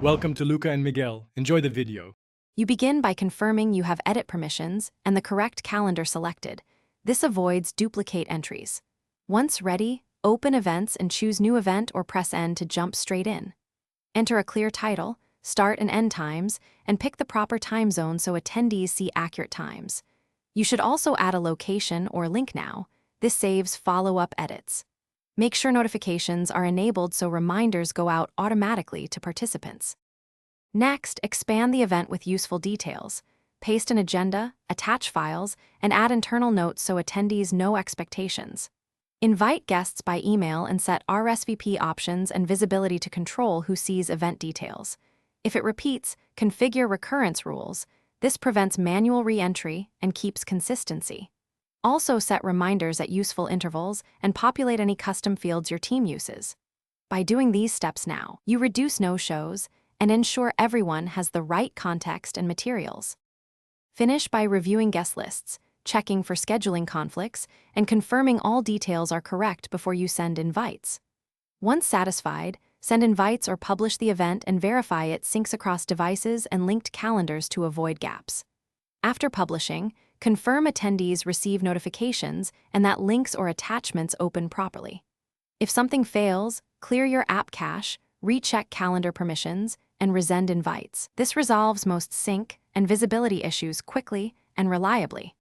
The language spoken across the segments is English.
Welcome to Luca and Miguel. Enjoy the video. You begin by confirming you have edit permissions and the correct calendar selected. This avoids duplicate entries. Once ready, open Events and choose New Event or press N to jump straight in. Enter a clear title, start and end times, and pick the proper time zone so attendees see accurate times. You should also add a location or link now. This saves follow-up edits. Make sure notifications are enabled so reminders go out automatically to participants. Next, expand the event with useful details. Paste an agenda, attach files, and add internal notes so attendees know expectations. Invite guests by email and set RSVP options and visibility to control who sees event details. If it repeats, configure recurrence rules. This prevents manual re-entry and keeps consistency. Also set reminders at useful intervals and populate any custom fields your team uses. By doing these steps now, you reduce no-shows and ensure everyone has the right context and materials. Finish by reviewing guest lists, checking for scheduling conflicts, and confirming all details are correct before you send invites. Once satisfied, send invites or publish the event and verify it syncs across devices and linked calendars to avoid gaps. After publishing, confirm attendees receive notifications and that links or attachments open properly. If something fails, clear your app cache, recheck calendar permissions, and resend invites. This resolves most sync and visibility issues quickly and reliably.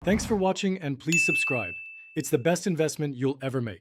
Thanks for watching and please subscribe. It's the best investment you'll ever make.